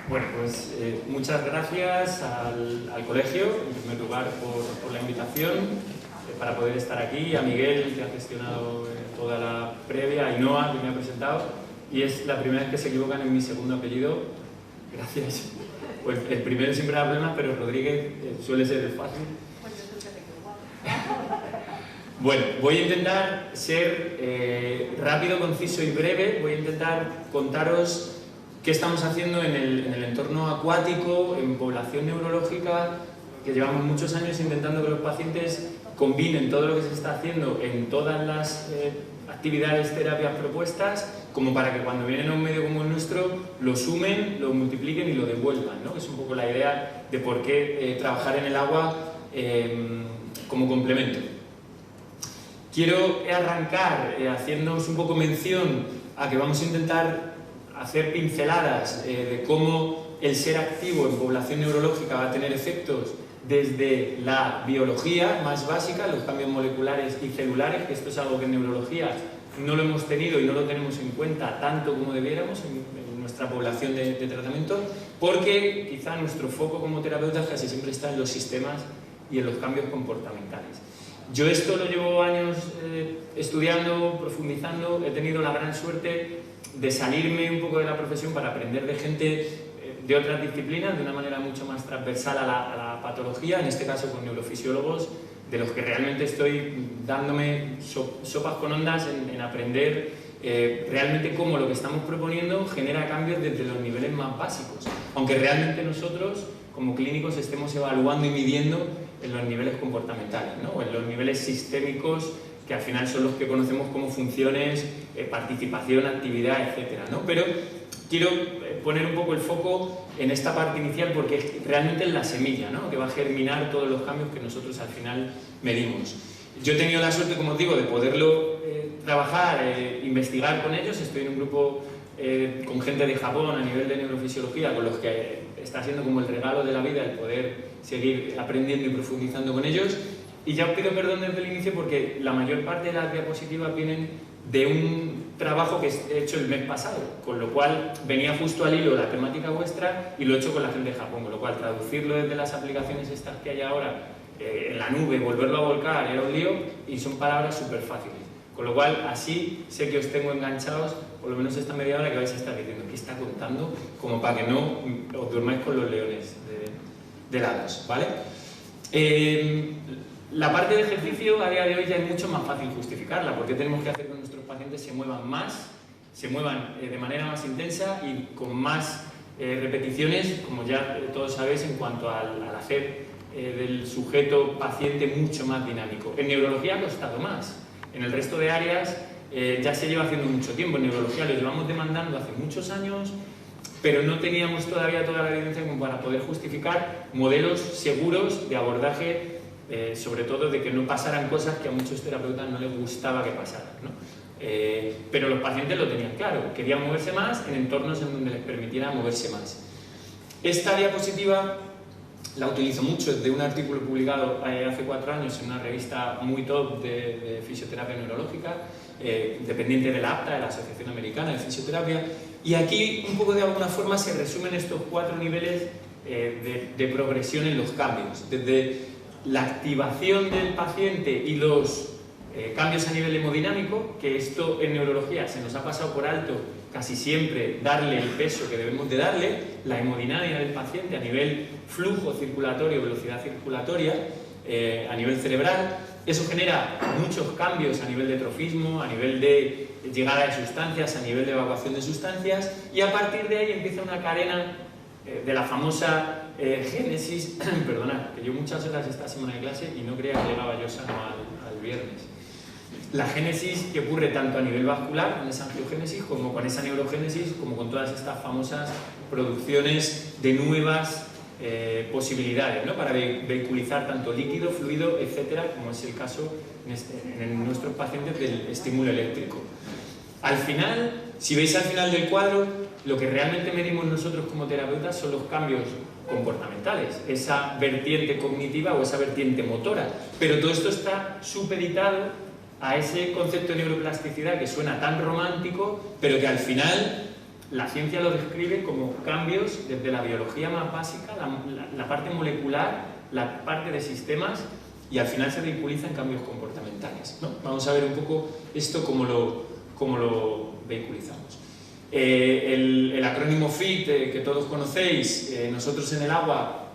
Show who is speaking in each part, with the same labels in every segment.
Speaker 1: Bueno, pues muchas gracias al colegio, en primer lugar, por la invitación para poder estar aquí, a Miguel, que ha gestionado toda la previa, a Ainhoa, que me ha presentado, y es la primera vez que se equivocan en mi segundo apellido. Gracias. Pues el primero siempre da problemas, pero Rodríguez suele ser el fácil. Bueno, voy a intentar ser rápido, conciso y breve. Voy a intentar contaros qué estamos haciendo en el entorno acuático, en población neurológica, que llevamos muchos años intentando que los pacientes combinen todo lo que se está haciendo en todas las actividades, terapias propuestas, como para que cuando vienen a un medio como el nuestro lo sumen, lo multipliquen y lo devuelvan, ¿no? Es un poco la idea de por qué trabajar en el agua como complemento. Quiero arrancar haciéndoos un poco mención a que vamos a intentar hacer pinceladas de cómo el ser activo en población neurológica va a tener efectos desde la biología más básica, los cambios moleculares y celulares, que esto es algo que en neurología no lo hemos tenido y no lo tenemos en cuenta tanto como debiéramos en nuestra población de tratamiento, porque quizá nuestro foco como terapeutas casi siempre está en los sistemas y en los cambios comportamentales. Yo esto lo llevo años estudiando, profundizando, he tenido la gran suerte de salirme un poco de la profesión para aprender de gente de otras disciplinas, de una manera mucho más transversal a la patología, en este caso con neurofisiólogos, de los que realmente estoy dándome sopas con ondas en aprender realmente cómo lo que estamos proponiendo genera cambios desde los niveles más básicos, aunque realmente nosotros como clínicos estemos evaluando y midiendo en los niveles comportamentales, ¿no? O en los niveles sistémicos, que al final son los que conocemos como funciones, participación, actividad, etcétera, ¿no? Pero quiero poner un poco el foco en esta parte inicial porque realmente es la semilla, ¿no?, que va a germinar todos los cambios que nosotros al final medimos. Yo he tenido la suerte, como os digo, de poderlo trabajar, investigar con ellos. Estoy en un grupo con gente de Japón a nivel de neurofisiología, con los que está siendo como el regalo de la vida el poder seguir aprendiendo y profundizando con ellos. Y ya os pido perdón desde el inicio porque la mayor parte de las diapositivas vienen de un trabajo que he hecho el mes pasado, con lo cual venía justo al hilo la temática vuestra y lo he hecho con la gente de Japón, con lo cual traducirlo desde las aplicaciones estas que hay ahora en la nube, volverlo a volcar, era un lío y son palabras súper fáciles. Con lo cual, así sé que os tengo enganchados, por lo menos esta media hora que vais a estar diciendo qué está contando, como para que no os durmáis con los leones de helados, ¿vale? La parte de ejercicio a día de hoy ya es mucho más fácil justificarla, porque tenemos que hacer que nuestros pacientes se muevan más, se muevan de manera más intensa y con más repeticiones, como ya todos sabéis, en cuanto al hacer del sujeto paciente mucho más dinámico. En neurología ha costado más. En el resto de áreas ya se lleva haciendo mucho tiempo. En neurología lo llevamos demandando hace muchos años, pero no teníamos todavía toda la evidencia como para poder justificar modelos seguros de abordaje, sobre todo de que no pasaran cosas que a muchos terapeutas no les gustaba que pasaran, ¿no? Pero los pacientes lo tenían claro, querían moverse más en entornos en donde les permitiera moverse más. Esta diapositiva la utilizo mucho de un artículo publicado hace 4 años en una revista muy top de fisioterapia neurológica, dependiente de la APTA, de la Asociación Americana de Fisioterapia, y aquí un poco de alguna forma se resumen estos 4 niveles de progresión en los cambios, desde la activación del paciente y los cambios a nivel hemodinámico, que esto en neurología se nos ha pasado por alto casi siempre darle el peso que debemos de darle, la hemodinámica del paciente a nivel flujo circulatorio, velocidad circulatoria, a nivel cerebral. Eso genera muchos cambios a nivel de trofismo, a nivel de llegada de sustancias, a nivel de evacuación de sustancias, y a partir de ahí empieza una cadena de la famosa génesis, perdonad, que yo muchas horas esta semana de clase y no creía que llegaba yo sano al viernes. La génesis que ocurre tanto a nivel vascular, con esa angiogénesis, como con esa neurogénesis, como con todas estas famosas producciones de nuevas posibilidades, ¿no?, para vehiculizar tanto líquido, fluido, etcétera, como es el caso en nuestros pacientes del estímulo eléctrico. Al final, si veis al final del cuadro, lo que realmente medimos nosotros como terapeutas son los cambios comportamentales, esa vertiente cognitiva o esa vertiente motora, pero todo esto está supeditado a ese concepto de neuroplasticidad que suena tan romántico, pero que al final La ciencia lo describe como cambios desde la biología más básica, la parte molecular, la parte de sistemas, y al final se vehiculiza en cambios comportamentales, ¿no? Vamos a ver un poco esto cómo lo vehiculizamos. El acrónimo FIT, que todos conocéis, nosotros en el agua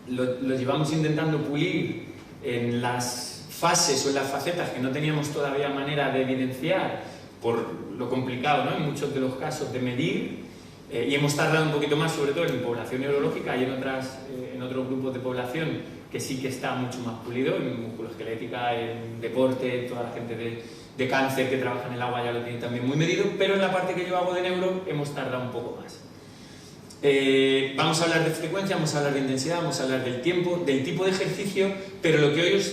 Speaker 1: lo llevamos intentando pulir en las fases o en las facetas que no teníamos todavía manera de evidenciar por lo complicado, ¿no?, en muchos de los casos de medir, y hemos tardado un poquito más, sobre todo en población neurológica y en otros grupos de población que sí que está mucho más pulido, en musculoesquelética, en deporte, toda la gente de cáncer que trabaja en el agua ya lo tiene también muy medido, pero en la parte que yo hago de neuro hemos tardado un poco más. Vamos a hablar de frecuencia, vamos a hablar de intensidad, vamos a hablar del tiempo, del tipo de ejercicio, pero lo que hoy os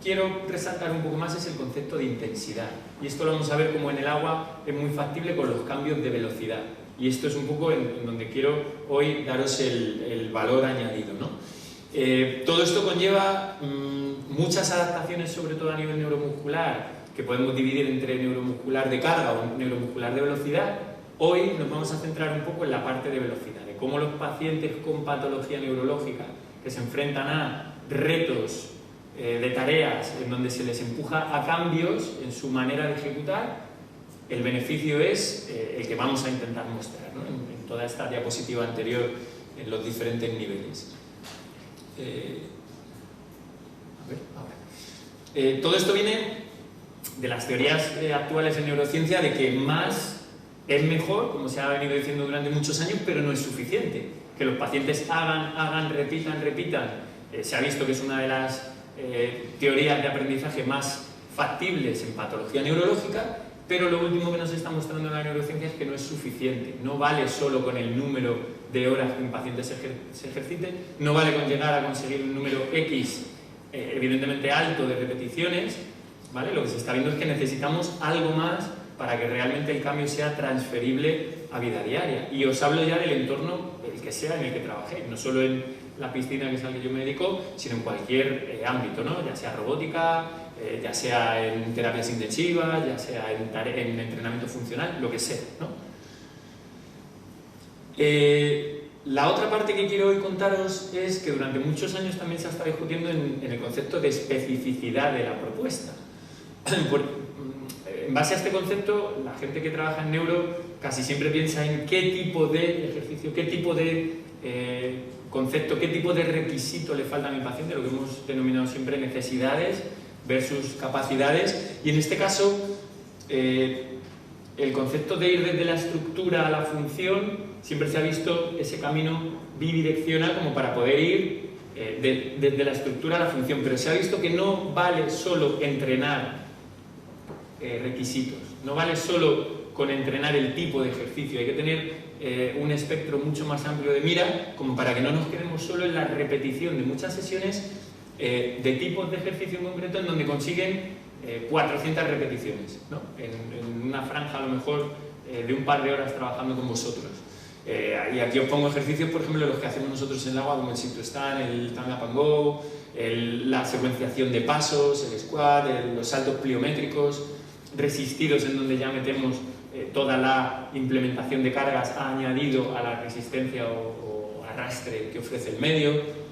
Speaker 1: quiero resaltar un poco más es el concepto de intensidad. Y esto lo vamos a ver como en el agua es muy factible con los cambios de velocidad. Y esto es un poco en donde quiero hoy daros el valor añadido, ¿no? Todo esto conlleva muchas adaptaciones, sobre todo a nivel neuromuscular, que podemos dividir entre neuromuscular de carga o neuromuscular de velocidad. Hoy nos vamos a centrar un poco en la parte de velocidad, de cómo los pacientes con patología neurológica que se enfrentan a retos de tareas en donde se les empuja a cambios en su manera de ejecutar, el beneficio es el que vamos a intentar mostrar, ¿no?, en toda esta diapositiva anterior, en los diferentes niveles. Todo esto viene de las teorías actuales en neurociencia de que más es mejor, como se ha venido diciendo durante muchos años, pero no es suficiente. Que los pacientes hagan, repitan. Se ha visto que es una de las teorías de aprendizaje más factibles en patología neurológica, pero lo último que nos está mostrando la neurociencia es que no es suficiente. No vale solo con el número de horas que un paciente se ejercite, no vale con llegar a conseguir un número X evidentemente alto de repeticiones, ¿vale? Lo que se está viendo es que necesitamos algo más para que realmente el cambio sea transferible a vida diaria. Y os hablo ya del entorno, el que sea en el que trabajéis, no solo en la piscina, que es al que yo me dedico, sino en cualquier ámbito, ¿no?, ya sea robótica, ya sea en terapias intensivas, ya sea en entrenamiento funcional, lo que sea, ¿no? La otra parte que quiero hoy contaros es que durante muchos años también se ha estado discutiendo en el concepto de especificidad de la propuesta. En base a este concepto, la gente que trabaja en neuro casi siempre piensa en qué tipo de ejercicio, qué tipo de concepto, qué tipo de requisito le falta a mi paciente, lo que hemos denominado siempre necesidades versus capacidades, y en este caso el concepto de ir desde la estructura a la función siempre se ha visto ese camino bidireccional como para poder ir desde la estructura a la función, pero se ha visto que no vale solo entrenar requisitos, no vale solo con entrenar el tipo de ejercicio, hay que tener un espectro mucho más amplio de mira como para que no nos quedemos solo en la repetición de muchas sesiones de tipos de ejercicio en concreto en donde consiguen 400 repeticiones, ¿no?, en una franja a lo mejor de un par de horas trabajando con vosotros. Y aquí os pongo ejercicios, por ejemplo, los que hacemos nosotros en el agua, como el sit to stand, el stand up and go, la secuenciación de pasos, el squat, los saltos pliométricos, resistidos, en donde ya metemos toda la implementación de cargas añadido a la resistencia o arrastre que ofrece el medio.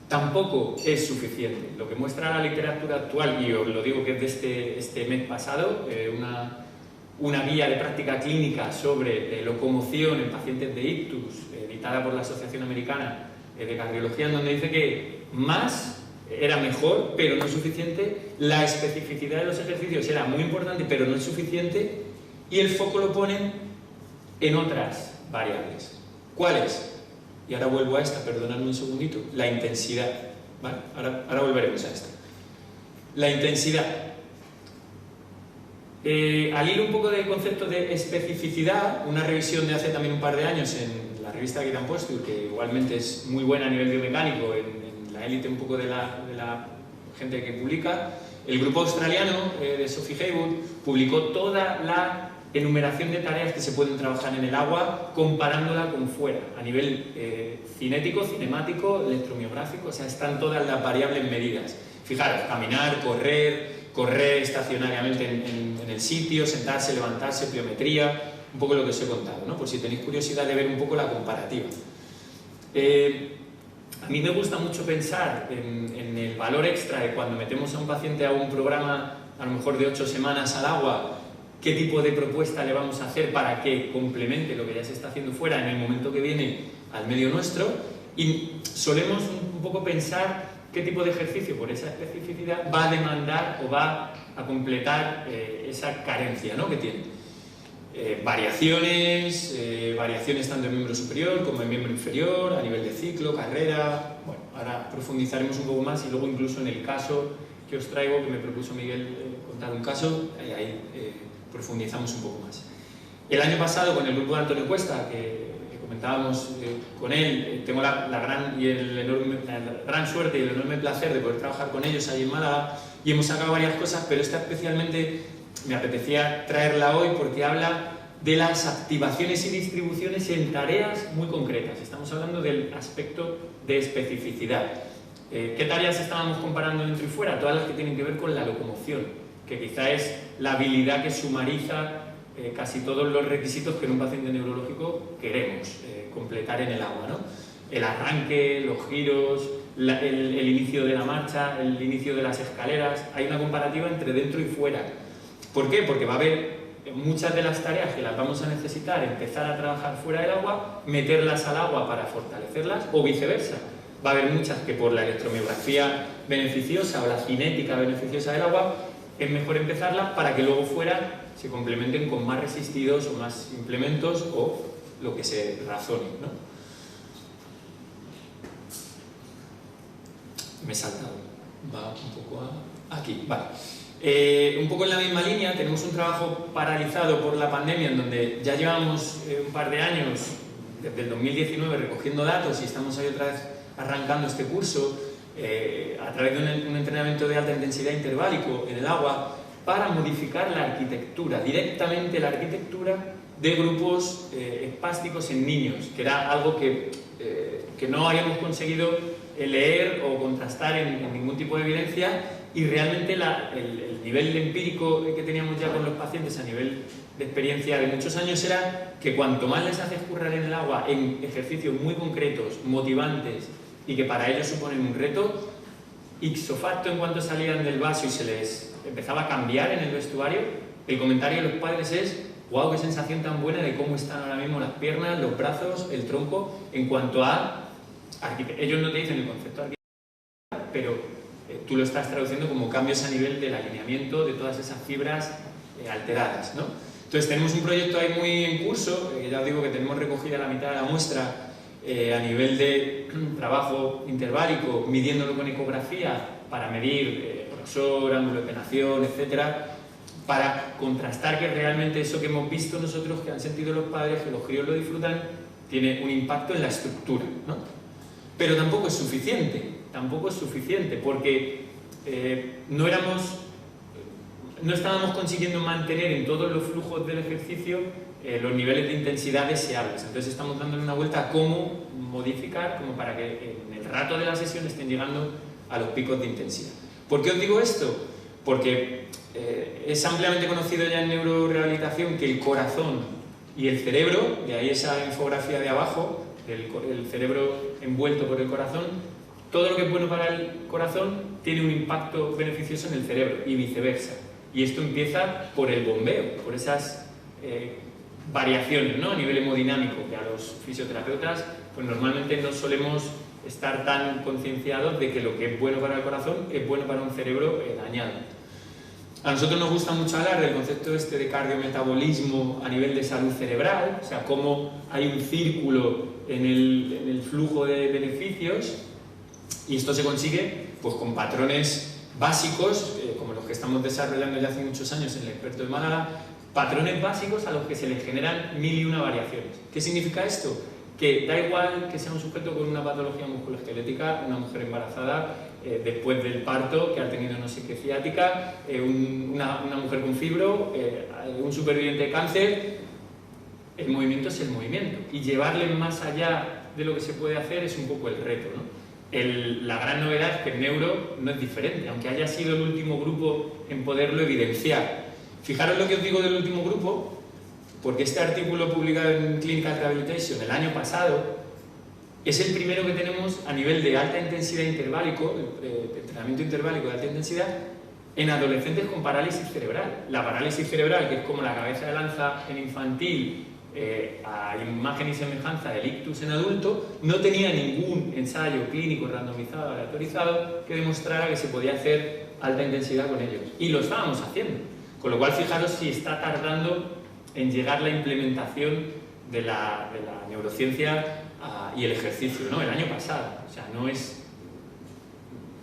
Speaker 1: Tampoco es suficiente. Lo que muestra la literatura actual, y os lo digo que es de este mes pasado, una guía de práctica clínica sobre locomoción en pacientes de ictus, editada por la Asociación Americana de Cardiología, en donde dice que más era mejor, pero no suficiente. La especificidad de los ejercicios era muy importante, pero no es suficiente, y el foco lo ponen en otras variables. ¿Cuáles? Y ahora vuelvo a esta, perdonadme un segundito. La intensidad, ¿vale? Ahora volveremos a esta. La intensidad. Al hilo un poco del concepto de especificidad, una revisión de hace también un par de años en la revista Gait and Posture, que igualmente es muy buena a nivel biomecánico, en la élite un poco de la gente que publica, el grupo australiano de Sophie Haywood publicó toda la enumeración de tareas que se pueden trabajar en el agua comparándola con fuera, a nivel cinético, cinemático, electromiográfico, o sea, están todas las variables medidas. Fijaros, caminar, correr estacionariamente en el sitio, sentarse, levantarse, pliometría, un poco lo que os he contado, ¿no? Por si tenéis curiosidad de ver un poco la comparativa. A mí me gusta mucho pensar en el valor extra de cuando metemos a un paciente a un programa, a lo mejor de 8 semanas al agua, qué tipo de propuesta le vamos a hacer para que complemente lo que ya se está haciendo fuera en el momento que viene al medio nuestro, y solemos un poco pensar qué tipo de ejercicio por esa especificidad va a demandar o va a completar esa carencia, ¿no?, que tiene. Variaciones tanto en miembro superior como en miembro inferior, a nivel de ciclo, carrera. Bueno, ahora profundizaremos un poco más y luego incluso en el caso que os traigo, que me propuso Miguel contar un caso, ahí profundizamos un poco más. El año pasado con el grupo de Antonio Cuesta, que comentábamos con él, tengo la gran suerte y el enorme placer de poder trabajar con ellos ahí en Málaga, y hemos sacado varias cosas, pero esta especialmente me apetecía traerla hoy porque habla de las activaciones y distribuciones en tareas muy concretas. Estamos hablando del aspecto de especificidad. ¿Qué tareas estábamos comparando dentro y fuera? Todas las que tienen que ver con la locomoción, que quizá es la habilidad que sumariza casi todos los requisitos que en un paciente neurológico queremos completar en el agua, ¿no? El arranque, los giros, el inicio de la marcha, el inicio de las escaleras. Hay una comparativa entre dentro y fuera. ¿Por qué? Porque va a haber muchas de las tareas que las vamos a necesitar empezar a trabajar fuera del agua, meterlas al agua para fortalecerlas, o viceversa. Va a haber muchas que por la electromiografía beneficiosa o la cinética beneficiosa del agua es mejor empezarlas para que luego fuera se complementen con más resistidos o más implementos o lo que se razone, ¿no? Me he saltado. Va un poco aquí. Vale. Un poco en la misma línea, tenemos un trabajo paralizado por la pandemia en donde ya llevamos un par de años, desde el 2019, recogiendo datos y estamos ahí otra vez arrancando este curso a través de un entrenamiento de alta intensidad interválico en el agua para modificar la arquitectura, directamente la arquitectura de grupos espásticos en niños, que era algo que no habíamos conseguido leer o contrastar en ningún tipo de evidencia. Y realmente el nivel empírico que teníamos ya con los pacientes a nivel de experiencia de muchos años era que cuanto más les haces currar en el agua en ejercicios muy concretos, motivantes y que para ellos suponen un reto, ipso facto en cuanto salían del vaso y se les empezaba a cambiar en el vestuario, el comentario de los padres es: ¡wow, qué sensación tan buena de cómo están ahora mismo las piernas, los brazos, el tronco! En cuanto a ellos no te dicen el concepto de arquitectura, pero tú lo estás traduciendo como cambios a nivel del alineamiento de todas esas fibras alteradas, ¿no? Entonces tenemos un proyecto ahí muy en curso, ya os digo que tenemos recogida la mitad de la muestra a nivel de trabajo interválico, midiéndolo con ecografía para medir grosor, ángulo de penetración, etcétera, para contrastar que realmente eso que hemos visto nosotros, que han sentido los padres, que los críos lo disfrutan, tiene un impacto en la estructura, ¿no? Pero tampoco es suficiente, porque no estábamos consiguiendo mantener en todos los flujos del ejercicio los niveles de intensidad deseables. Entonces estamos dándole una vuelta a cómo modificar, como para que en el rato de la sesión estén llegando a los picos de intensidad. ¿Por qué os digo esto? Porque es ampliamente conocido ya en neurorehabilitación que el corazón y el cerebro, de ahí esa infografía de abajo, el cerebro envuelto por el corazón, todo lo que es bueno para el corazón tiene un impacto beneficioso en el cerebro y viceversa. Y esto empieza por el bombeo, por esas variaciones, ¿no?, a nivel hemodinámico, que a los fisioterapeutas pues normalmente no solemos estar tan concienciados de que lo que es bueno para el corazón es bueno para un cerebro dañado. A nosotros nos gusta mucho hablar del concepto este de cardiometabolismo a nivel de salud cerebral, o sea, cómo hay un círculo en el flujo de beneficios, y esto se consigue pues con patrones básicos, como los que estamos desarrollando ya hace muchos años en el experto de Málaga, patrones básicos a los que se les generan 1001 variaciones. ¿Qué significa esto? Que da igual que sea un sujeto con una patología musculoesquelética, una mujer embarazada, después del parto, que ha tenido una psique ciática, una mujer con fibro, un superviviente de cáncer. El movimiento es el movimiento, y llevarle más allá de lo que se puede hacer es un poco el reto, ¿no? La gran novedad es que el neuro no es diferente, aunque haya sido el último grupo en poderlo evidenciar. Fijaros lo que os digo del último grupo, porque este artículo publicado en Clinical Rehabilitation el año pasado es el primero que tenemos a nivel de alta intensidad interválico, entrenamiento interválico de alta intensidad, en adolescentes con parálisis cerebral. La parálisis cerebral, que es como la cabeza de lanza en infantil, a imagen y semejanza del ictus en adulto, no tenía ningún ensayo clínico randomizado, aleatorizado, que demostrara que se podía hacer alta intensidad con ellos. Y lo estábamos haciendo. Con lo cual, fijaros si está tardando en llegar la implementación de la neurociencia y el ejercicio, ¿no? El año pasado. O sea, no es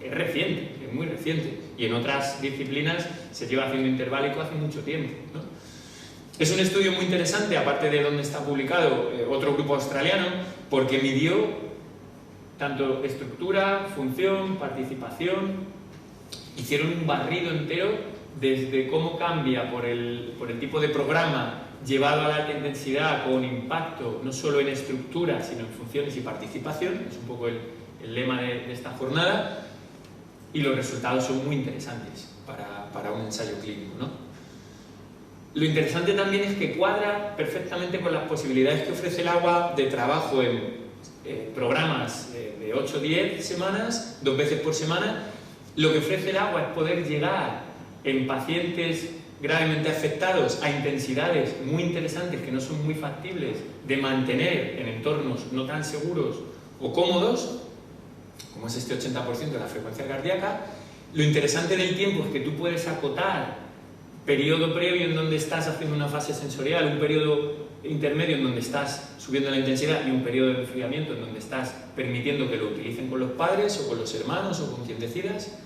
Speaker 1: reciente, es muy reciente. Y en otras disciplinas se lleva haciendo interválico hace mucho tiempo, ¿no? Es un estudio muy interesante, aparte de donde está publicado otro grupo australiano, porque midió tanto estructura, función, participación, hicieron un barrido entero desde cómo cambia por el tipo de programa llevado a la alta intensidad con impacto no solo en estructura, sino en funciones y participación, es un poco el lema de esta jornada, y los resultados son muy interesantes para un ensayo clínico, ¿no? Lo interesante también es que cuadra perfectamente con las posibilidades que ofrece el agua de trabajo en programas de 8 o 10 semanas, 2 veces por semana. Lo que ofrece el agua es poder llegar en pacientes gravemente afectados a intensidades muy interesantes que no son muy factibles de mantener en entornos no tan seguros o cómodos, como es este 80% de la frecuencia cardíaca. Lo interesante del tiempo es que tú puedes acotar periodo previo en donde estás haciendo una fase sensorial, un periodo intermedio en donde estás subiendo la intensidad y un periodo de enfriamiento en donde estás permitiendo que lo utilicen con los padres o con los hermanos o con quien decidas.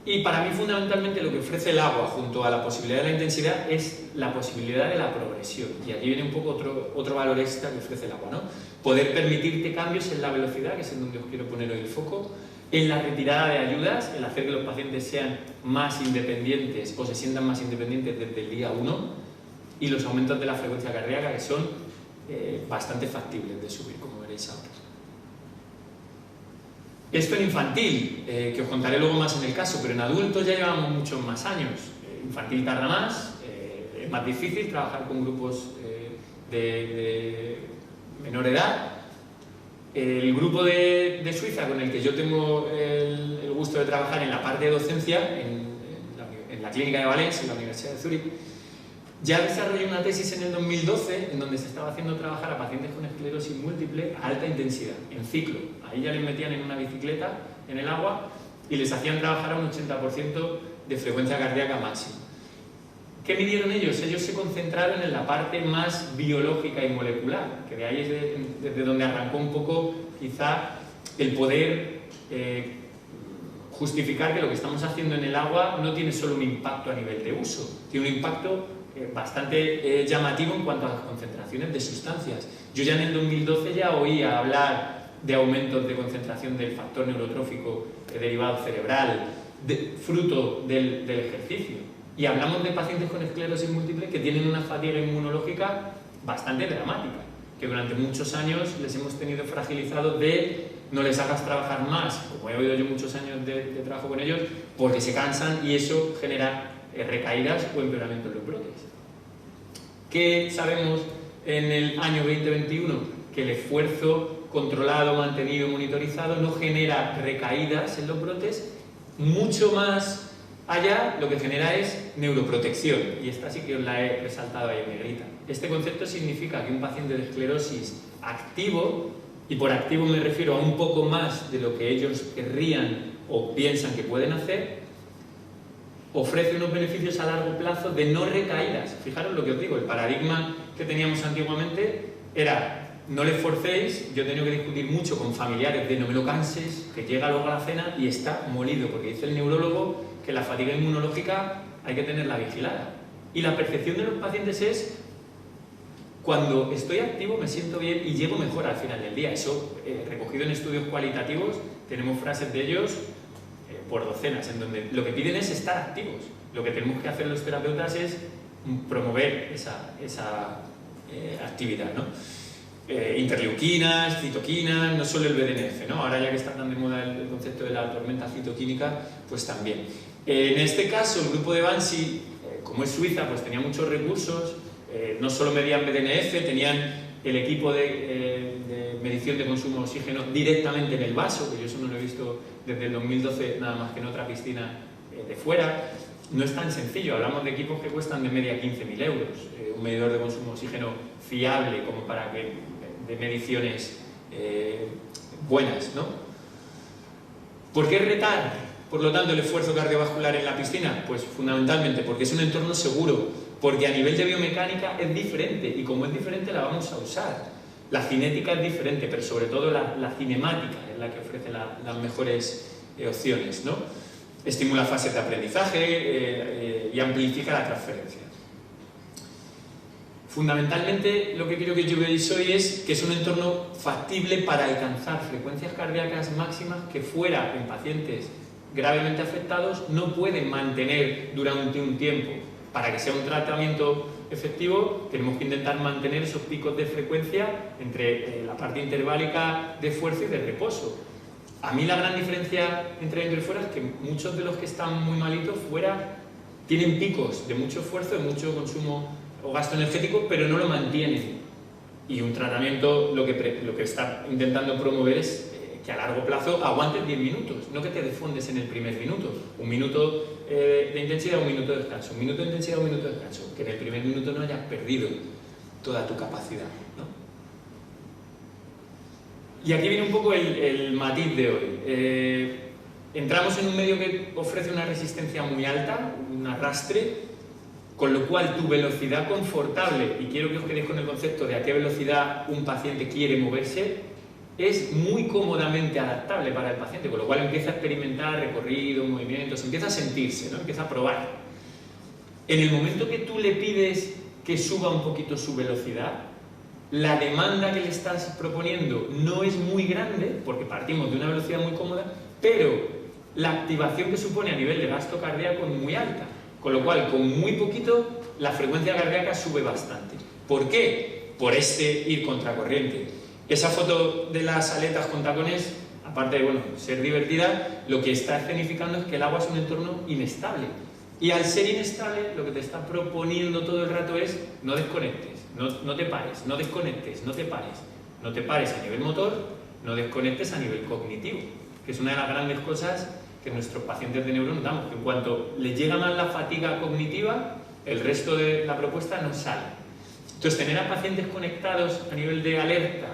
Speaker 1: Y para mí fundamentalmente lo que ofrece el agua junto a la posibilidad de la intensidad es la posibilidad de la progresión. Y aquí viene un poco otro valor extra que ofrece el agua, ¿no? Poder permitirte cambios en la velocidad, que es en donde os quiero poner hoy el foco, en la retirada de ayudas, el hacer que los pacientes sean más independientes o se sientan más independientes desde el día 1, y los aumentos de la frecuencia cardíaca, que son bastante factibles de subir, como veréis ahora. Esto en infantil, que os contaré luego más en el caso, pero en adultos ya llevamos muchos más años. Infantil tarda más, es más difícil trabajar con grupos de menor edad. El grupo de Suiza con el que yo tengo el gusto de trabajar en la parte de docencia, en la clínica de Valence, en la Universidad de Zúrich, ya desarrolló una tesis en el 2012 en donde se estaba haciendo trabajar a pacientes con esclerosis múltiple a alta intensidad, en ciclo. Ahí ya les metían en una bicicleta en el agua y les hacían trabajar a un 80% de frecuencia cardíaca máxima. ¿Qué midieron ellos? Ellos se concentraron en la parte más biológica y molecular, que de ahí es desde donde arrancó un poco quizá el poder justificar que lo que estamos haciendo en el agua no tiene solo un impacto a nivel de uso, tiene un impacto bastante llamativo en cuanto a las concentraciones de sustancias. Yo ya en el 2012 ya oía hablar de aumentos de concentración del factor neurotrófico derivado cerebral, fruto del ejercicio. Y hablamos de pacientes con esclerosis múltiple que tienen una fatiga inmunológica bastante dramática, que durante muchos años les hemos tenido fragilizados de no les hagas trabajar más, como he oído yo muchos años de trabajo con ellos, porque se cansan y eso genera recaídas o empeoramiento en los brotes. ¿Qué sabemos en el año 2021? Que el esfuerzo controlado, mantenido, monitorizado no genera recaídas en los brotes, mucho más allá lo que genera es neuroprotección, y esta sí que os la he resaltado ahí en negrita. Este concepto significa que un paciente de esclerosis activo, y por activo me refiero a un poco más de lo que ellos querrían o piensan que pueden hacer, ofrece unos beneficios a largo plazo de no recaídas. Fijaros lo que os digo, el paradigma que teníamos antiguamente era no le forcéis. Yo he tenido que discutir mucho con familiares de no me lo canses, que llega luego a la cena y está molido, porque dice el neurólogo que la fatiga inmunológica hay que tenerla vigilada. Y la percepción de los pacientes es: cuando estoy activo me siento bien y llego mejor al final del día. Eso, recogido en estudios cualitativos, tenemos frases de ellos por docenas, en donde lo que piden es estar activos. Lo que tenemos que hacer los terapeutas es promover esa actividad, ¿no? Interleuquinas, citoquinas, no solo el BDNF, ¿no? Ahora ya que está tan de moda el concepto de la tormenta citoquímica, pues también. En este caso, el grupo de Bansi, como es Suiza, pues tenía muchos recursos, no solo medían BDNF, tenían el equipo de medición de consumo de oxígeno directamente en el vaso, que yo eso no lo he visto desde el 2012 nada más que en otra piscina de fuera. No es tan sencillo, hablamos de equipos que cuestan de media 15.000 euros, un medidor de consumo de oxígeno fiable como para que de mediciones buenas, ¿no? ¿Por qué retar, por lo tanto, el esfuerzo cardiovascular en la piscina? Pues fundamentalmente porque es un entorno seguro, porque a nivel de biomecánica es diferente y como es diferente la vamos a usar. La cinética es diferente, pero sobre todo la cinemática es la que ofrece las mejores opciones, ¿no? Estimula fases de aprendizaje y amplifica la transferencia. Fundamentalmente lo que quiero que veáis hoy es que es un entorno factible para alcanzar frecuencias cardíacas máximas que fuera en pacientes gravemente afectados no pueden mantener durante un tiempo. Para que sea un tratamiento efectivo tenemos que intentar mantener esos picos de frecuencia entre la parte interválica de esfuerzo y de reposo. A mí la gran diferencia entre dentro y fuera es que muchos de los que están muy malitos fuera tienen picos de mucho esfuerzo, de mucho consumo o gasto energético, pero no lo mantienen. Y un tratamiento lo que está intentando promover es que a largo plazo aguantes 10 minutos, no que te defondes en el primer minuto. Un minuto de intensidad, un minuto de descanso. Un minuto de intensidad, un minuto de descanso. Que en el primer minuto no hayas perdido toda tu capacidad, ¿no? Y aquí viene un poco el matiz de hoy. Entramos en un medio que ofrece una resistencia muy alta, un arrastre, con lo cual tu velocidad confortable, y quiero que os quedéis con el concepto de a qué velocidad un paciente quiere moverse, es muy cómodamente adaptable para el paciente, con lo cual empieza a experimentar recorridos, movimientos, empieza a sentirse, ¿no? Empieza a probar. En el momento que tú le pides que suba un poquito su velocidad, la demanda que le estás proponiendo no es muy grande, porque partimos de una velocidad muy cómoda, pero la activación que supone a nivel de gasto cardíaco es muy alta, con lo cual con muy poquito la frecuencia cardíaca sube bastante. ¿Por qué? Por ir contracorriente. Esa foto de las aletas con tacones, aparte de ser divertida, lo que está escenificando es que el agua es un entorno inestable. Y al ser inestable, lo que te está proponiendo todo el rato es no desconectes, no te pares, no desconectes, no te pares. No te pares a nivel motor, no desconectes a nivel cognitivo, que es una de las grandes cosas que nuestros pacientes de neuro notamos, que en cuanto les llega más la fatiga cognitiva, el resto de la propuesta no sale. Entonces, tener a pacientes conectados a nivel de alerta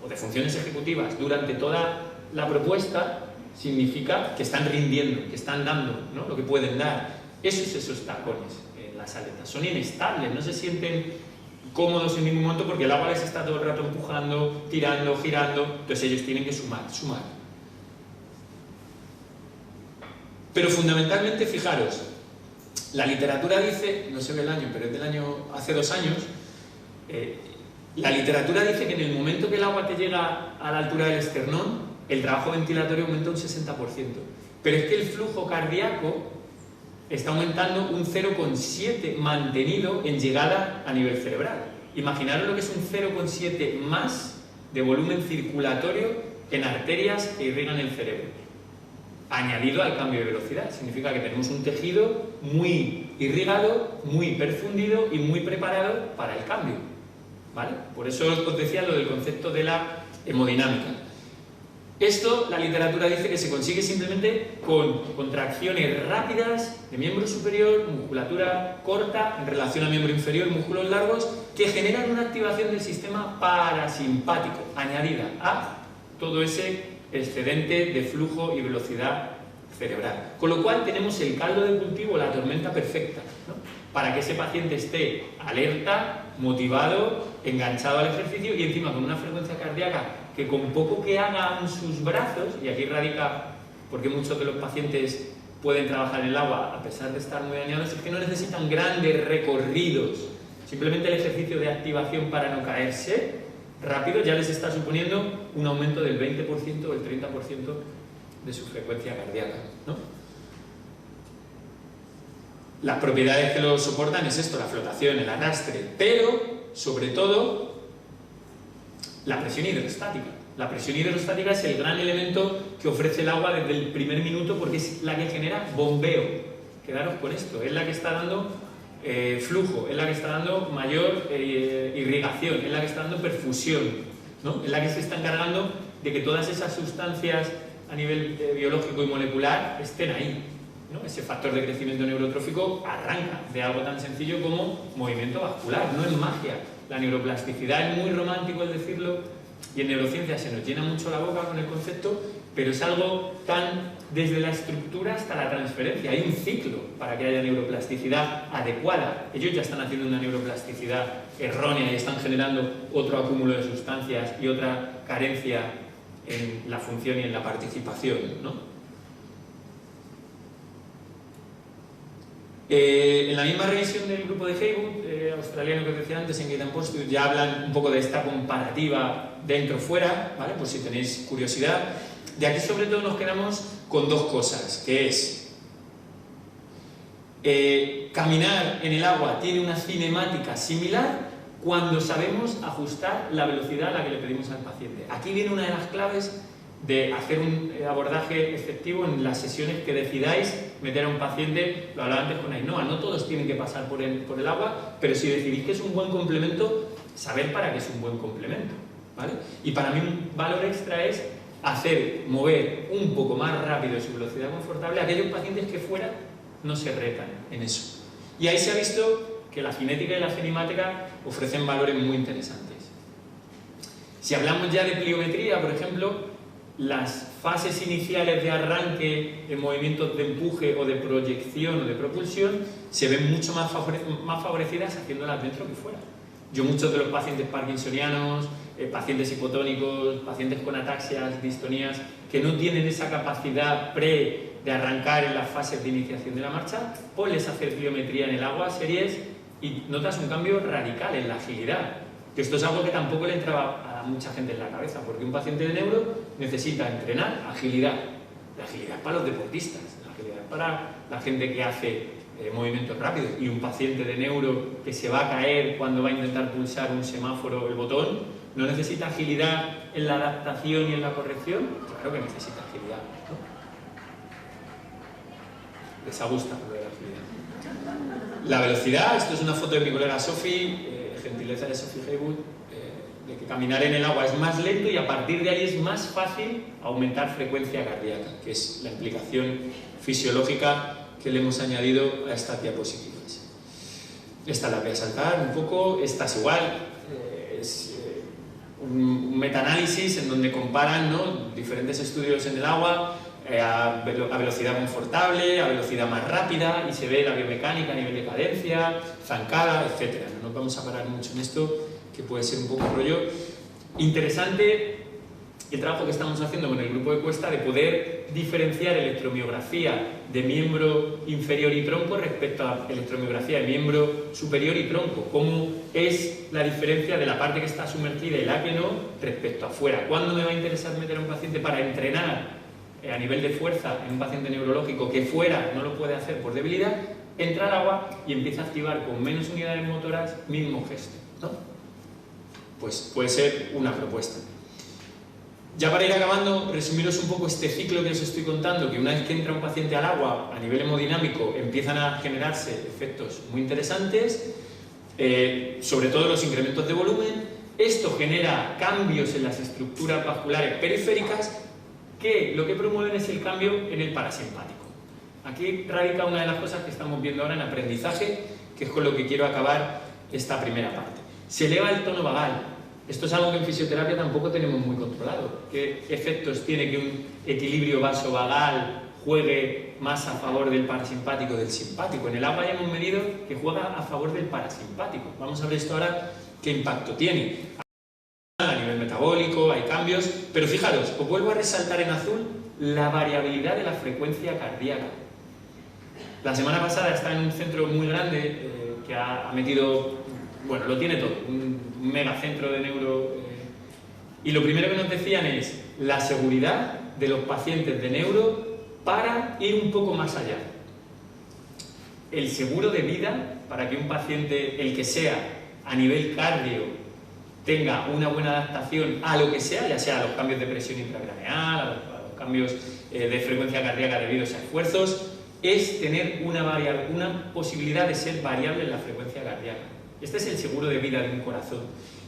Speaker 1: o de funciones ejecutivas durante toda la propuesta significa que están rindiendo, que están dando, ¿no? Lo que pueden dar. Esos tacones en las aletas son inestables, no se sienten cómodos en ningún momento porque el agua les está todo el rato empujando, tirando, girando, entonces ellos tienen que sumar. Pero fundamentalmente, fijaros, la literatura dice, no se ve el año, pero es del año hace 2 años, la literatura dice que en el momento que el agua te llega a la altura del esternón, el trabajo ventilatorio aumenta un 60%. Pero es que el flujo cardíaco está aumentando un 0,7 mantenido en llegada a nivel cerebral. Imaginaros lo que es un 0,7 más de volumen circulatorio en arterias que irrigan el cerebro, añadido al cambio de velocidad. Significa que tenemos un tejido muy irrigado, muy perfundido y muy preparado para el cambio, ¿vale? Por eso os decía lo del concepto de la hemodinámica. Esto, la literatura dice que se consigue simplemente con contracciones rápidas de miembro superior, musculatura corta en relación a miembro inferior, músculos largos, que generan una activación del sistema parasimpático, añadida a todo ese excedente de flujo y velocidad cerebral. Con lo cual tenemos el caldo de cultivo, la tormenta perfecta, ¿no? Para que ese paciente esté alerta, motivado, enganchado al ejercicio y encima con una frecuencia cardíaca que con poco que haga en sus brazos, y aquí radica porque muchos de los pacientes pueden trabajar en el agua a pesar de estar muy dañados, es que no necesitan grandes recorridos, simplemente el ejercicio de activación para no caerse rápido ya les está suponiendo un aumento del 20% o el 30% de su frecuencia cardíaca, ¿no? Las propiedades que lo soportan es esto, la flotación, el arrastre, pero sobre todo la presión hidrostática. La presión hidrostática es el gran elemento que ofrece el agua desde el primer minuto porque es la que genera bombeo. Quedaros con esto, es la que está dando flujo, es la que está dando mayor irrigación, es la que está dando perfusión, ¿no? Es la que se está encargando de que todas esas sustancias a nivel biológico y molecular estén ahí, ¿no? Ese factor de crecimiento neurotrófico arranca de algo tan sencillo como movimiento vascular, no es magia. La neuroplasticidad es muy romántico el decirlo, y en neurociencia se nos llena mucho la boca con el concepto, pero es algo tan desde la estructura hasta la transferencia. Hay un ciclo para que haya neuroplasticidad adecuada. Ellos ya están haciendo una neuroplasticidad errónea y están generando otro acúmulo de sustancias y otra carencia en la función y en la participación, ¿no? En la misma revisión del grupo de Haywood, australiano que os decía antes, en Gate Post, ya hablan un poco de esta comparativa dentro-fuera, ¿vale? Por si tenéis curiosidad. De aquí sobre todo nos quedamos con dos cosas, que es caminar en el agua tiene una cinemática similar cuando sabemos ajustar la velocidad a la que le pedimos al paciente. Aquí viene una de las claves de hacer un abordaje efectivo en las sesiones que decidáis meter a un paciente. Lo hablaba antes con Ainhoa, no todos tienen que pasar por el agua, pero si decidís que es un buen complemento, saber para qué es un buen complemento, ¿vale? Y para mí un valor extra es mover un poco más rápido su velocidad confortable a aquellos pacientes que fuera no se retan en eso. Y ahí se ha visto que la cinética y la cinemática ofrecen valores muy interesantes. Si hablamos ya de pliometría, por ejemplo, las fases iniciales de arranque en movimientos de empuje o de proyección o de propulsión se ven mucho más favorecidas haciéndolas dentro que fuera. Yo muchos de los pacientes parkinsonianos, pacientes hipotónicos, pacientes con ataxias, distonías, que no tienen esa capacidad de arrancar en las fases de iniciación de la marcha, ponles a hacer pliometría en el agua, series, y notas un cambio radical en la agilidad. Que esto es algo que tampoco le entraba a mucha gente en la cabeza, porque un paciente de neuro necesita entrenar agilidad. La agilidad es para los deportistas, la agilidad es para la gente que hace movimientos rápidos, y un paciente de neuro que se va a caer cuando va a intentar pulsar un semáforo, el botón, no necesita agilidad en la adaptación y en la corrección. Claro que necesita agilidad, ¿no? Les gusta lo de la agilidad. La velocidad, esto es una foto de mi colega Sophie, gentileza de Sophie Haywood, de que caminar en el agua es más lento y a partir de ahí es más fácil aumentar frecuencia cardíaca, que es la implicación fisiológica que le hemos añadido a estas diapositivas. Esta la voy a saltar un poco, esta es igual, es un metaanálisis en donde comparan, ¿no?, diferentes estudios en el agua a velocidad confortable, a velocidad más rápida, y se ve la biomecánica a nivel de cadencia, zancada, etc. No nos vamos a parar mucho en esto, que puede ser un poco rollo. Interesante el trabajo que estamos haciendo con el grupo de Cuesta de poder diferenciar electromiografía de miembro inferior y tronco respecto a electromiografía de miembro superior y tronco. Cómo es la diferencia de la parte que está sumergida y la que no respecto a afuera. ¿Cuándo me va a interesar meter a un paciente para entrenar a nivel de fuerza en un paciente neurológico que fuera no lo puede hacer por debilidad? Entra al agua y empieza a activar con menos unidades motoras mismo gesto, ¿no? Pues puede ser una propuesta. Ya para ir acabando, resumiros un poco este ciclo que os estoy contando, que una vez que entra un paciente al agua, a nivel hemodinámico, empiezan a generarse efectos muy interesantes, sobre todo los incrementos de volumen. Esto genera cambios en las estructuras vasculares periféricas, que lo que promueven es el cambio en el parasimpático. Aquí radica una de las cosas que estamos viendo ahora en aprendizaje, que es con lo que quiero acabar esta primera parte. Se eleva el tono vagal. Esto es algo que en fisioterapia tampoco tenemos muy controlado. ¿Qué efectos tiene que un equilibrio vasovagal juegue más a favor del parasimpático o del simpático? En el agua ya hemos medido que juega a favor del parasimpático. Vamos a ver esto ahora, qué impacto tiene. A nivel metabólico hay cambios, pero fijaros, os vuelvo a resaltar en azul la variabilidad de la frecuencia cardíaca. La semana pasada estaba en un centro muy grande que ha metido, bueno, lo tiene todo, un megacentro de neuro, y lo primero que nos decían es la seguridad de los pacientes de neuro para ir un poco más allá. El seguro de vida para que un paciente, el que sea, a nivel cardio, tenga una buena adaptación a lo que sea, ya sea a los cambios de presión intracraneal, a los cambios de frecuencia cardíaca debidos a esfuerzos. es tener una posibilidad de ser variable en la frecuencia cardíaca. Este es el seguro de vida de un corazón.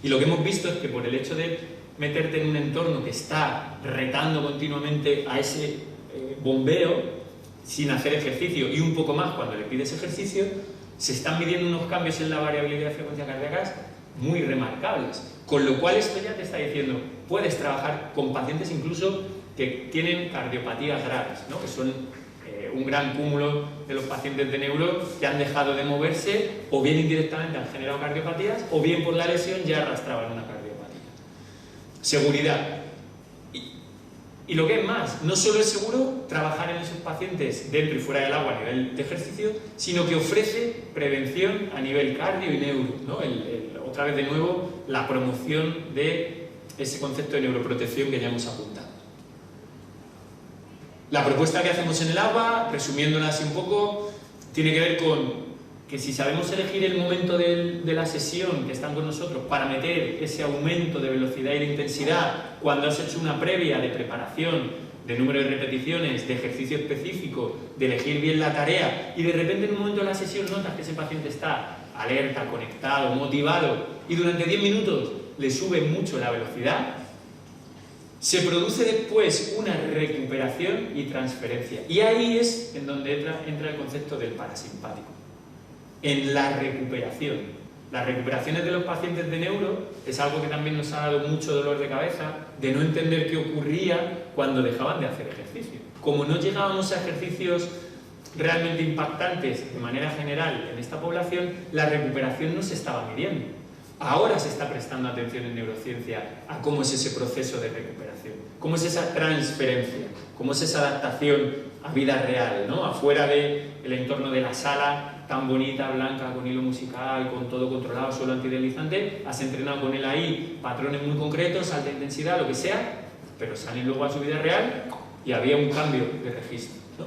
Speaker 1: Y lo que hemos visto es que por el hecho de meterte en un entorno que está retando continuamente a ese bombeo, sin hacer ejercicio y un poco más cuando le pides ejercicio, se están midiendo unos cambios en la variabilidad de frecuencia cardíaca muy remarcables. Con lo cual esto ya te está diciendo, puedes trabajar con pacientes incluso que tienen cardiopatías graves, ¿no? Que son un gran cúmulo de los pacientes de neuro que han dejado de moverse o bien indirectamente han generado cardiopatías o bien por la lesión ya arrastraban una cardiopatía. Seguridad. Y lo que es más, no solo es seguro trabajar en esos pacientes dentro y fuera del agua a nivel de ejercicio, sino que ofrece prevención a nivel cardio y neuro, ¿no? Otra vez de nuevo, la promoción de ese concepto de neuroprotección que ya hemos apuntado. La propuesta que hacemos en el agua, resumiéndola así un poco, tiene que ver con que si sabemos elegir el momento de la sesión que están con nosotros para meter ese aumento de velocidad y de intensidad cuando has hecho una previa de preparación, de número de repeticiones, de ejercicio específico, de elegir bien la tarea y de repente en un momento de la sesión notas que ese paciente está alerta, conectado, motivado y durante 10 minutos le sube mucho la velocidad, se produce después una recuperación y transferencia. Y ahí es en donde entra el concepto del parasimpático. En la recuperación. Las recuperaciones de los pacientes de neuro es algo que también nos ha dado mucho dolor de cabeza de no entender qué ocurría cuando dejaban de hacer ejercicio. Como no llegábamos a ejercicios realmente impactantes de manera general en esta población, la recuperación no se estaba midiendo. Ahora se está prestando atención en neurociencia a cómo es ese proceso de recuperación, cómo es esa transferencia, cómo es esa adaptación a vida real, ¿no? Afuera del entorno de la sala tan bonita, blanca, con hilo musical, con todo controlado, suelo antideslizante, has entrenado con él ahí patrones muy concretos, alta intensidad, lo que sea, pero salen luego a su vida real y había un cambio de registro, ¿no?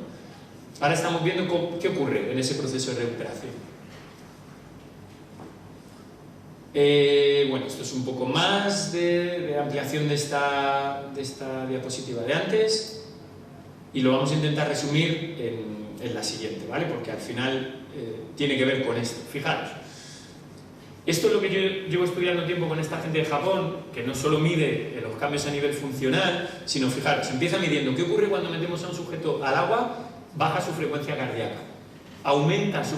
Speaker 1: Ahora estamos viendo qué ocurre en ese proceso de recuperación. Bueno, esto es un poco más de ampliación de esta diapositiva de antes y lo vamos a intentar resumir en la siguiente, ¿vale? Porque al final tiene que ver con esto. Fijaros, esto es lo que yo llevo estudiando tiempo con esta gente de Japón, que no solo mide los cambios a nivel funcional, sino, fijaros, empieza midiendo qué ocurre cuando metemos a un sujeto al agua, baja su frecuencia cardíaca, aumenta su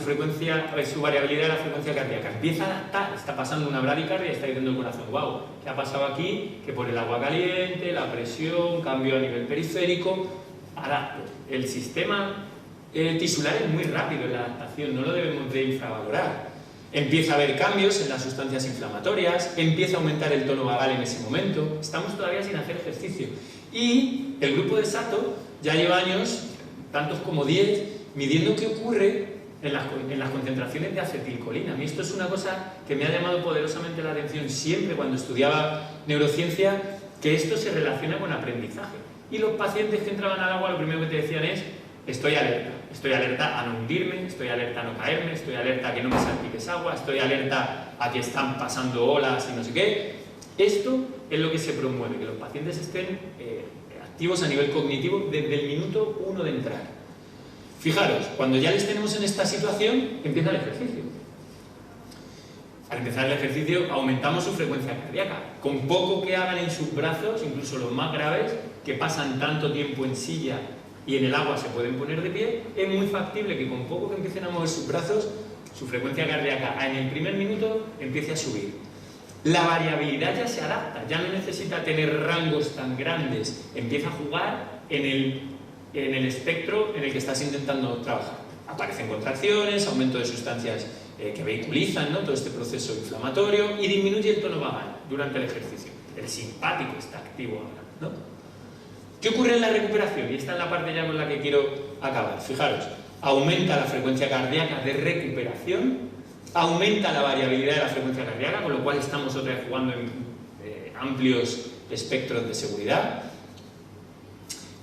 Speaker 1: variabilidad de la frecuencia cardíaca, empieza a adaptar, está pasando una bradicardia y está diciendo el corazón, wow, ¿qué ha pasado aquí? Que por el agua caliente, la presión, cambio a nivel periférico, adapto. El sistema tisular es muy rápido en la adaptación, no lo debemos de infravalorar. Empieza a haber cambios en las sustancias inflamatorias, empieza a aumentar el tono vagal en ese momento, estamos todavía sin hacer ejercicio. Y el grupo de Sato ya lleva años, tantos como 10, midiendo qué ocurre en las concentraciones de acetilcolina. A mí esto es una cosa que me ha llamado poderosamente la atención siempre cuando estudiaba neurociencia, que esto se relaciona con aprendizaje. Y los pacientes que entraban al agua lo primero que te decían es: estoy alerta a no hundirme, estoy alerta a no caerme, estoy alerta a que no me salpiques agua, estoy alerta a que están pasando olas y no sé qué. Esto es lo que se promueve, que los pacientes estén activos a nivel cognitivo desde el minuto 1 de entrar. Fijaros, cuando ya les tenemos en esta situación, empieza el ejercicio. Al empezar el ejercicio aumentamos su frecuencia cardíaca. Con poco que hagan en sus brazos, incluso los más graves, que pasan tanto tiempo en silla y en el agua se pueden poner de pie, es muy factible que con poco que empiecen a mover sus brazos, su frecuencia cardíaca en el primer minuto empiece a subir. La variabilidad ya se adapta, ya no necesita tener rangos tan grandes, empieza a jugar en el espectro en el que estás intentando trabajar. Aparecen contracciones, aumento de sustancias que vehiculizan, ¿no?, todo este proceso inflamatorio y disminuye el tono vagal durante el ejercicio. El simpático está activo ahora, ¿no? ¿Qué ocurre en la recuperación? Y esta es la parte ya con la que quiero acabar. Fijaros, aumenta la frecuencia cardíaca de recuperación, aumenta la variabilidad de la frecuencia cardíaca, con lo cual estamos otra vez jugando en amplios espectros de seguridad.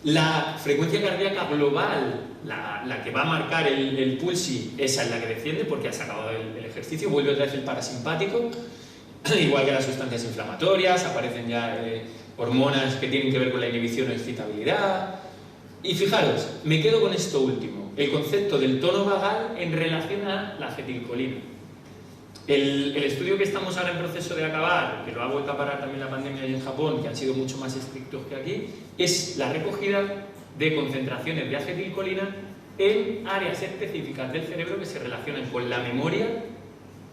Speaker 1: La frecuencia cardíaca global, la que va a marcar el pulsi, esa es la que desciende porque has acabado el ejercicio, vuelve otra vez el parasimpático, igual que las sustancias inflamatorias, aparecen ya hormonas que tienen que ver con la inhibición o excitabilidad. Y fijaros, me quedo con esto último. el concepto del tono vagal en relación a la acetilcolina. El estudio que estamos ahora en proceso de acabar, que lo ha vuelto a parar también la pandemia y en Japón, que han sido mucho más estrictos que aquí, es la recogida de concentraciones de acetilcolina en áreas específicas del cerebro que se relacionan con la memoria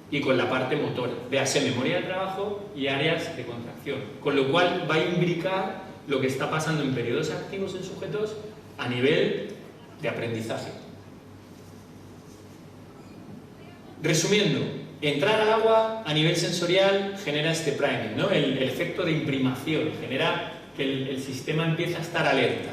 Speaker 1: y con la parte motora, véase memoria de trabajo y áreas de contracción, con lo cual va a imbricar lo que está pasando en periodos activos en sujetos a nivel de aprendizaje. Resumiendo, entrar al agua a nivel sensorial genera este priming, ¿no? El efecto de imprimación, genera que el sistema empieza a estar alerta.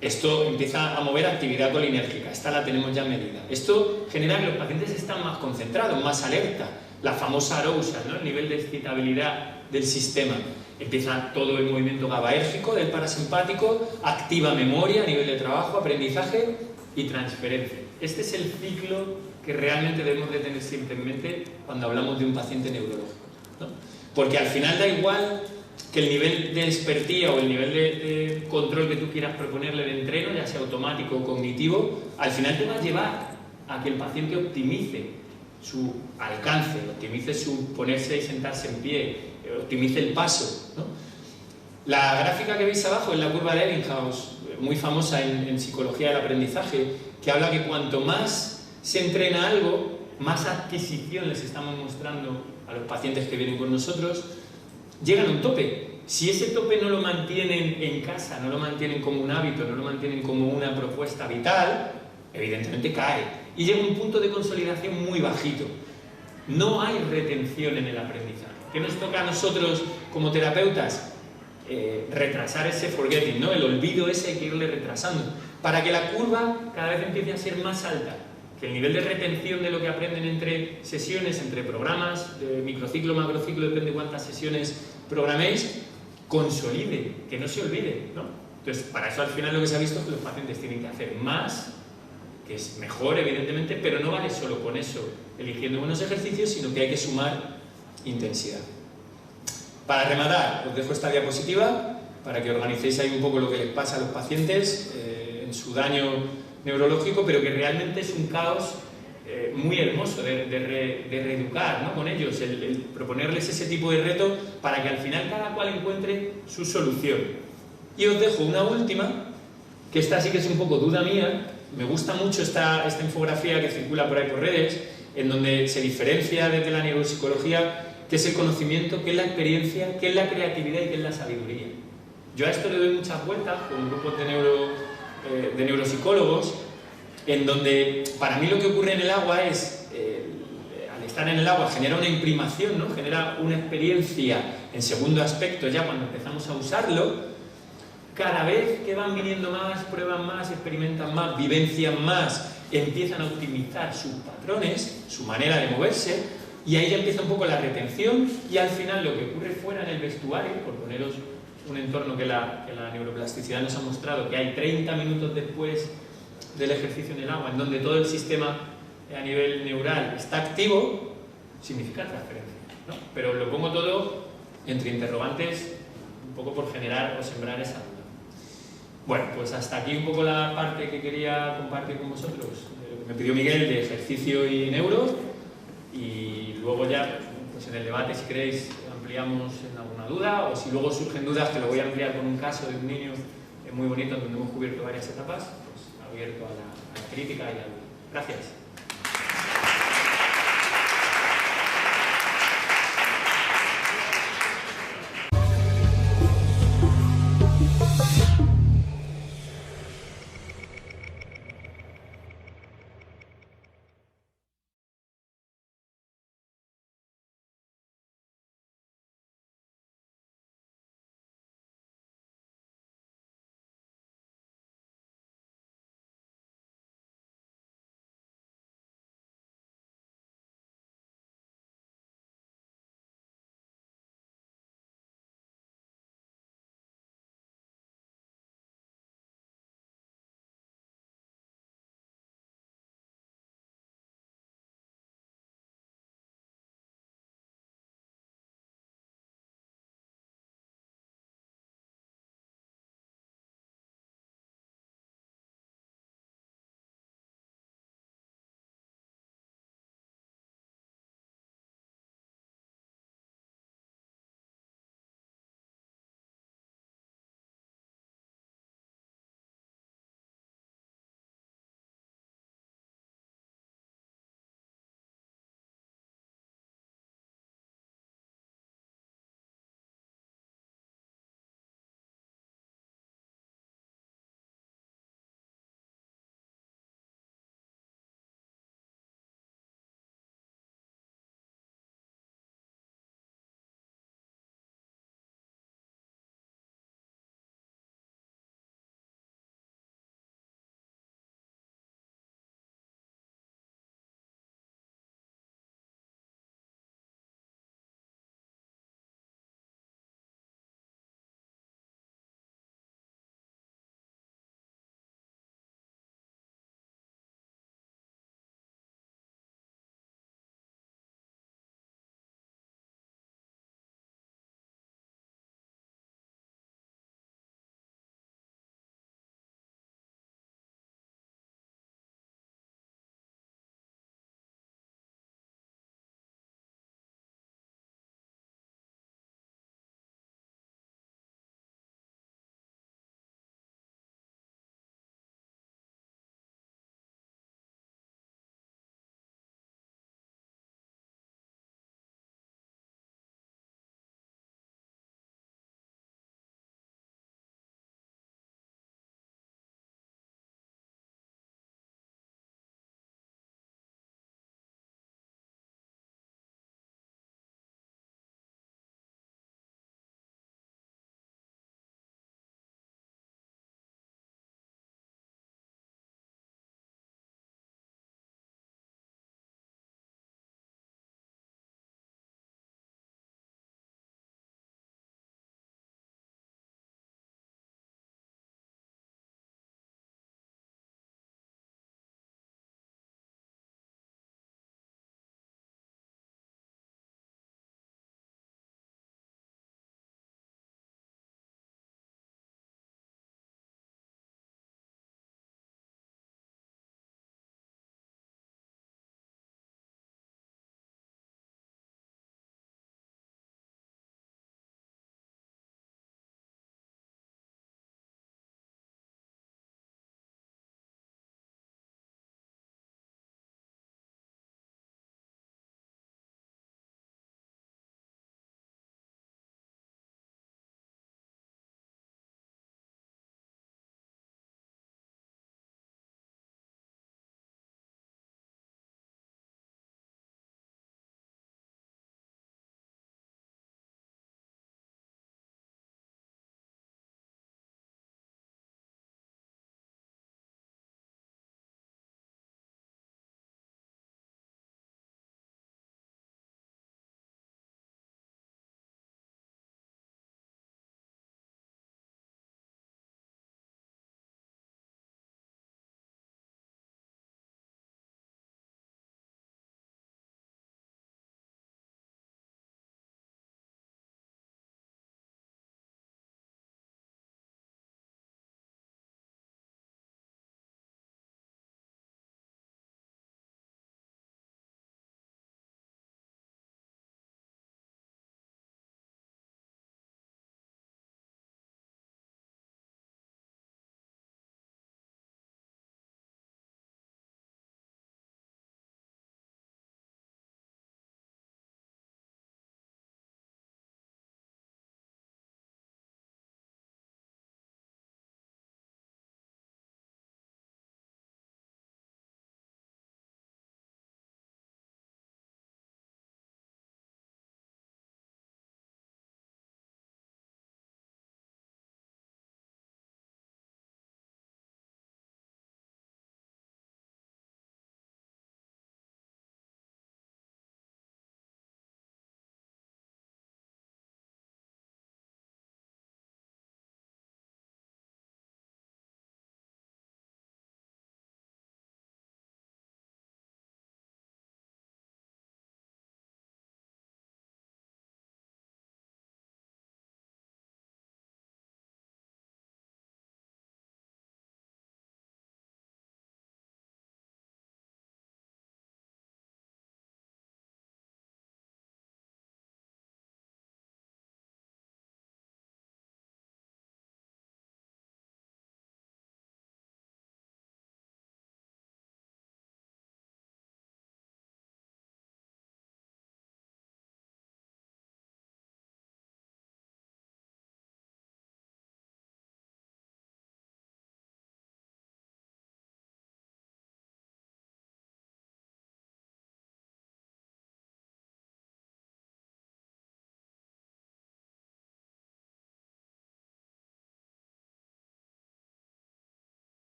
Speaker 1: Esto empieza a mover actividad colinérgica, esta la tenemos ya medida. Esto genera que los pacientes están más concentrados, más alerta, la famosa arousal, ¿no? El nivel de excitabilidad del sistema. Empieza todo el movimiento GABAérgico del parasimpático, activa memoria a nivel de trabajo, aprendizaje y transferencia. Este es el ciclo que realmente debemos de tener siempre en mente cuando hablamos de un paciente neurológico, ¿no? Porque al final da igual que el nivel de expertía o el nivel de control que tú quieras proponerle de entreno, ya sea automático o cognitivo, al final te va a llevar a que el paciente optimice su alcance, optimice su ponerse y sentarse en pie, optimice el paso, ¿no? La gráfica que veis abajo es la curva de Ebbinghaus, muy famosa en psicología del aprendizaje, que habla que cuanto más se entrena algo, más adquisición les estamos mostrando a los pacientes que vienen con nosotros, llegan a un tope. Si ese tope no lo mantienen en casa, no lo mantienen como un hábito, no lo mantienen como una propuesta vital, evidentemente cae. Y llega a un punto de consolidación muy bajito. No hay retención en el aprendizaje. ¿Qué nos toca a nosotros como terapeutas? Retrasar ese forgetting, ¿no? El olvido ese hay que irle retrasando, para que la curva cada vez empiece a ser más alta, que el nivel de retención de lo que aprenden entre sesiones, entre programas, de microciclo, macrociclo, depende de cuántas sesiones programéis, consolide, que no se olvide, ¿no? Entonces, para eso al final lo que se ha visto es que los pacientes tienen que hacer más, que es mejor evidentemente, pero no vale solo con eso, eligiendo buenos ejercicios, sino que hay que sumar intensidad. Para rematar, os dejo esta diapositiva para que organicéis ahí un poco lo que les pasa a los pacientes en su daño neurológico, pero que realmente es un caos muy hermoso de reeducar, ¿no? Con ellos, el proponerles ese tipo de reto para que al final cada cual encuentre su solución. Y os dejo una última, que esta sí que es un poco duda mía. Me gusta mucho esta infografía que circula por ahí por redes, en donde se diferencia desde la neuropsicología qué es el conocimiento, qué es la experiencia, qué es la creatividad y qué es la sabiduría. Yo a esto le doy muchas vueltas con grupos de neuropsicólogos, en donde para mí lo que ocurre en el agua es, al estar en el agua genera una imprimación, ¿no? Genera una experiencia en segundo aspecto ya cuando empezamos a usarlo. Cada vez que van viniendo más, prueban más, experimentan más, vivencian más, empiezan a optimizar sus patrones, su manera de moverse, y ahí ya empieza un poco la retención, y al final lo que ocurre fuera en el vestuario, por poneros un entorno que la neuroplasticidad nos ha mostrado, que hay 30 minutos después del ejercicio en el agua, en donde todo el sistema a nivel neural está activo, significa transferencia, ¿no? Pero lo pongo todo entre interrogantes, un poco por generar o sembrar esa duda. Bueno, pues hasta aquí un poco la parte que quería compartir con vosotros. Me pidió Miguel de ejercicio y neuro, y luego ya, pues en el debate, si queréis, ampliamos en alguna duda, o si luego surgen dudas, que lo voy a ampliar con un caso de un niño muy bonito donde hemos cubierto varias etapas, pues abierto a la crítica y a la duda. Gracias.